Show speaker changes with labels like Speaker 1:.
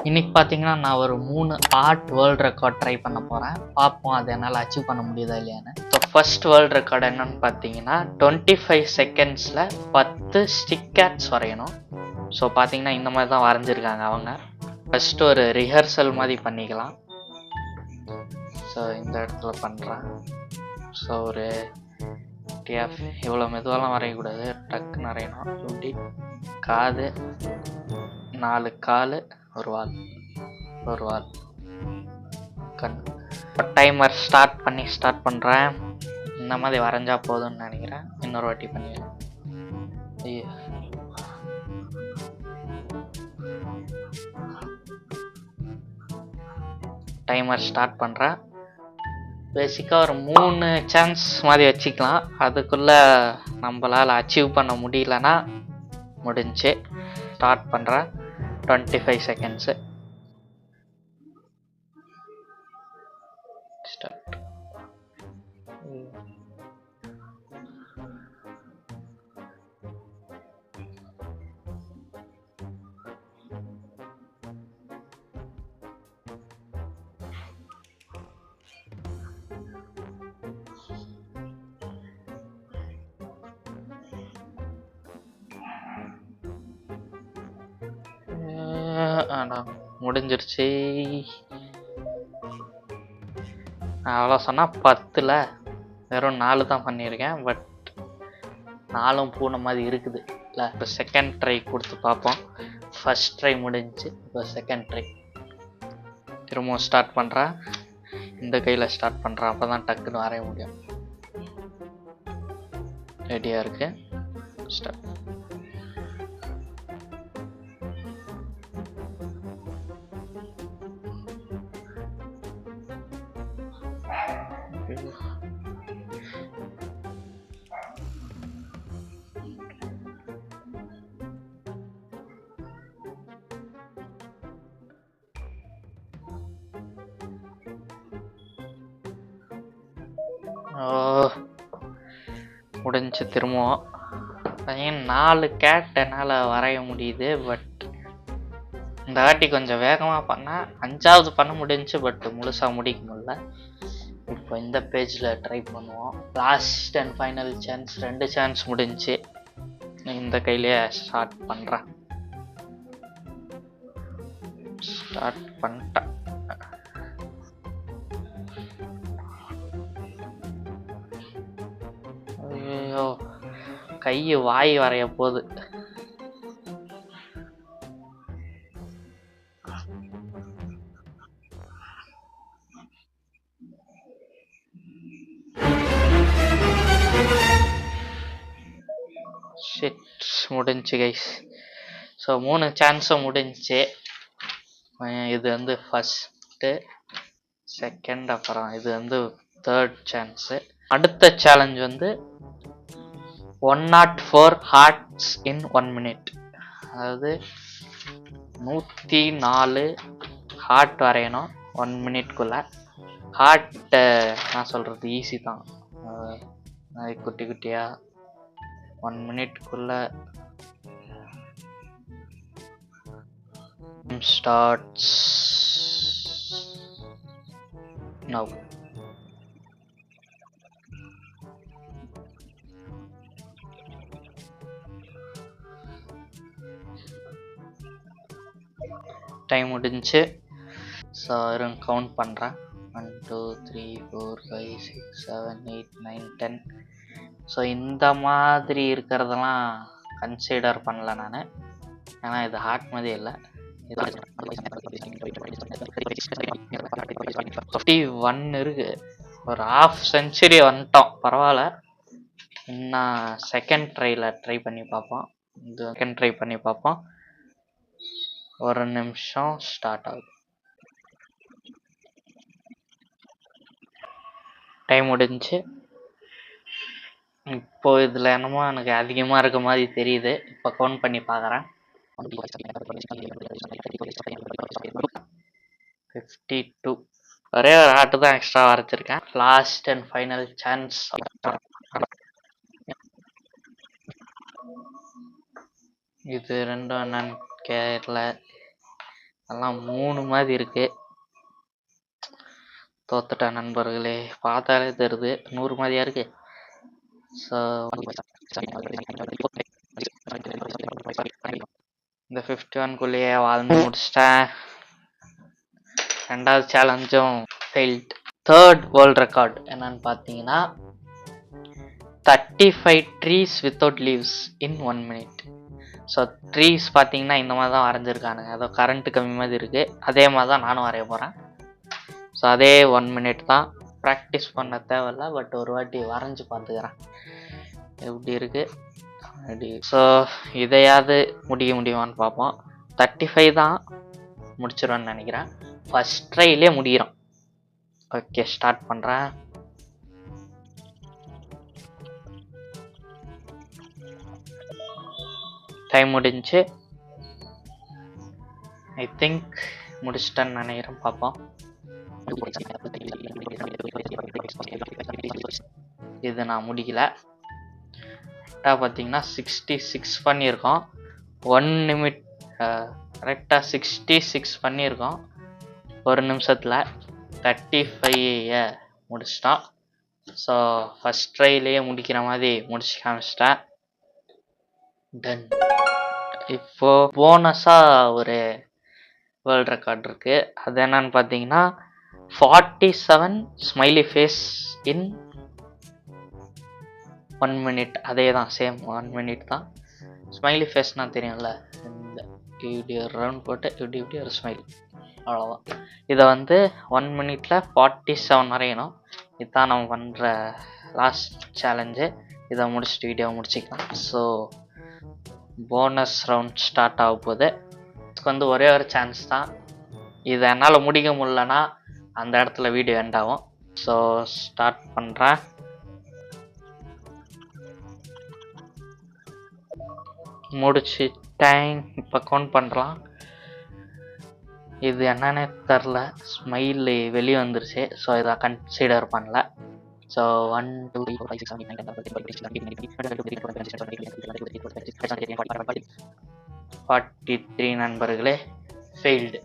Speaker 1: இன்னைக்கு பார்த்தீங்கன்னா நான் ஒரு 3 ஆர்ட் வேர்ல்ட் ரெக்கார்ட் ட்ரை பண்ண போகிறேன். பார்ப்போம் அது என்னால் அச்சீவ் பண்ண முடியுதா இல்லையான்னு. ஸோ ஃபர்ஸ்ட் வேர்ல்ட் ரெக்கார்ட் என்னன்னு பார்த்தீங்கன்னா 25 செகண்ட்ஸில் 10 ஸ்டிக் கேட்ஸ் வரையணும். ஸோ பார்த்தீங்கன்னா இந்த மாதிரி தான் வரைஞ்சிருக்காங்க அவங்க. ஃபஸ்ட்டு ஒரு ரிஹர்சல் மாதிரி பண்ணிக்கலாம். ஸோ இந்த இடத்துல பண்ணுறேன். ஸோ ஒரு டிஎஃப் இவ்வளோ மெதுவெல்லாம் வரையக்கூடாது, டக்குன்னு வரையணும். இப்படி காது, 4 கால், ஒரு வால், கண். டைமர் ஸ்டார்ட் பண்ணுறேன். இந்த மாதிரி வரைஞ்சா போதும்னு நினைக்கிறேன். இன்னொரு வாட்டி பண்ணிடுறேன். டைமர் ஸ்டார்ட் பண்ணுறேன். பேசிக்காக ஒரு 3 சான்ஸ் மாதிரி வச்சுக்கலாம். அதுக்குள்ளே நம்மளால் அச்சீவ் பண்ண முடியலன்னா முடிஞ்சு. ஸ்டார்ட் பண்ணுறேன். 25 செகண்ட்ஸு ஸ்டார்ட். முடிஞ்சிருச்சு. அவ்வளோ சொன்னால் 10ல் வெறும் 4 தான் பண்ணியிருக்கேன். பட் 4ம் பூனை மாதிரி இருக்குது இல்லை. இப்போ செகண்ட் ட்ரை கொடுத்து பார்ப்போம். ஃபர்ஸ்ட் ட்ரை முடிஞ்சு, இப்போ செகண்ட் ட்ரை திரும்பவும் ஸ்டார்ட் பண்ணுறேன். இந்த கையில் ஸ்டார்ட் பண்ணுறேன், அப்போ தான் டக்குன்னு வரைய முடியும். ரெடியாக இருக்கு. ஸ்டார்ட். முடிஞ்சு. திரும்பவும் 4 கேட் என்னால் வரைய முடியுது. பட் இந்த வாட்டி கொஞ்சம் வேகமாக பண்ணால் 5வது பண்ண முடிஞ்சு. பட் முழுசாக முடிக்க முடியல. இப்போ இந்த பேஜில் ட்ரை பண்ணுவோம். Last and final chance, 2 chance முடிஞ்சு. இந்த கையிலேயே ஸ்டார்ட் பண்ணுறேன். ஸ்டார்ட் பண்ணிட்டேன். ஐயோ, கை வாய் வரைய போகுது. முடிஞ்சு கைஸ். ஸோ 3 சான்ஸும் முடிஞ்சு. இது வந்து ஃபஸ்ட்டு, செகண்ட், அப்புறம் இது வந்து தேர்ட் சான்ஸு. அடுத்த சேலஞ்ச் வந்து 104 ஹார்ட்ஸ் இன் 1 மினிட். அதாவது 104 ஹார்ட் வரையணும் 1 மினிட்குள்ளே. ஹார்ட்டை நான் சொல்கிறது ஈஸி தான். குட்டி குட்டியாக 1 மினிட்குள்ளே. Starts now. டைம் முடிஞ்சு. ஸோ கவுண்ட் பண்ணுறேன். 1 2 3 4 5 6 7 8 9 10. ஸோ இந்த மாதிரி இருக்கிறதெல்லாம் கன்சிடர் பண்ணல நான், ஏன்னா இது ஹார்ட் மாதிரி இல்லை. 51 இருக்கு. ஒரு ½ செஞ்சுரி வந்துட்டோம். பரவாயில்ல. இன்னும் செகண்ட் ட்ரையில் ட்ரை பண்ணி பார்ப்போம். இது செகண்ட் ட்ரை பண்ணி பார்ப்போம். 1 நிமிஷம். ஸ்டார்ட் ஆகுது. டைம் முடிஞ்சு. இப்போ இதில் என்னமோ எனக்கு அதிகமாக இருக்க மாதிரி தெரியுது. இப்போ கவுண்ட் பண்ணி பார்க்குறேன். 52. ஒரே ஒரு ஆட்டு தான் எக்ஸ்ட்ரா வரைச்சிருக்கேன். Last and final chance. இது ரெண்டும் என்னன்னு கேட்கல. எல்லாம் 3 மாதிரி இருக்கு. தோத்துட்டேன் நண்பர்களே, பார்த்தாலே தெரியுது 100 மாதிரியா இருக்கு. ஸோ இந்த 51க்குள்ளேயே வாழ்ந்து முடிச்சிட்டேன். 2வது சேலஞ்சும் ஃபெயில்ட். 3rd வேர்ல்ட் ரெக்கார்ட் என்னன்னு பார்த்தீங்கன்னா 35 ட்ரீஸ் வித்தவுட் லீவ்ஸ் இன் 1 minute. ஸோ ட்ரீஸ் பார்த்தீங்கன்னா இந்த மாதிரி தான் வரைஞ்சிருக்கானுங்க. அதோ கரண்ட்டு கம்மி மாதிரி இருக்குது. அதே மாதிரி தான் நானும் வரைய போகிறேன். ஸோ அதே 1 minute தான். ப்ராக்டிஸ் பண்ண தேவையில்ல, பட் ஒரு வாட்டி வரைஞ்சி பார்த்துக்கிறேன் எப்படி இருக்குது அப்படி. ஸோ இதையாவது முடிக்க முடியுமான்னு பார்ப்போம். 35 தான் முடிச்சிடுவேன்னு நினைக்கிறேன். ஃபஸ்ட் ட்ரைலே முடிகிறோம். ஓகே, ஸ்டார்ட் பண்ணுறேன். டைம் முடிஞ்சு. ஐ திங்க் முடிச்சிட்டேன்னு நினைக்கிறேன். பார்ப்போம். இது நான் முடிக்கல. கரெக்டாக பார்த்தீங்கன்னா 66 பண்ணியிருக்கோம். 1 நிமிட் கரெக்டாக 66 பண்ணியிருக்கோம் 1 நிமிஷத்தில். 35 முடிச்சிட்டோம். ஸோ ஃபஸ்ட் ட்ரைலேயே முடிக்கிற மாதிரி முடிச்சு காமிச்சிட்டேன். டன். இப்போ போனஸாக ஒரு வேர்ல்ட் ரெக்கார்ட் இருக்குது. அது என்னன்னு பார்த்தீங்கன்னா 47 ஸ்மைலி ஃபேஸ் இன் 1 minute. அதே தான், சேம் 1 minute தான். ஸ்மைலி ஃபேஸ்னால் தெரியும்ல, இந்த இப்படி ஒரு ரவுண்ட் போட்டு இப்படி ஒரு ஸ்மைல், அவ்வளோதான். இதை வந்து 1 minute 47 வரையணும். இதுதான் நம்ம பண்ணுற லாஸ்ட் சேலஞ்சு. இதை முடிச்சுட்டு வீடியோ முடிச்சிக்கலாம். ஸோ போனஸ் ரவுண்ட் ஸ்டார்ட் ஆக போகுது. இதுக்கு வந்து ஒரே ஒரு சான்ஸ் தான். இதை என்னால் முடிக்க முடியலன்னா அந்த இடத்துல வீடியோ எண்ட் ஆகும். ஸோ ஸ்டார்ட் பண்ணுறேன். முடிச்சிட்டேன். இப்போ கவுண்ட் பண்ணலாம். இது என்னன்னே தெரில, ஸ்மைல் வெளியே வந்துருச்சு. ஸோ இதை கன்சிடர் பண்ணல. ஸோ 1 2 3 4 5 6 7 8 9 10 11 12 13 நண்பர்களே, ஃபெயில்டு.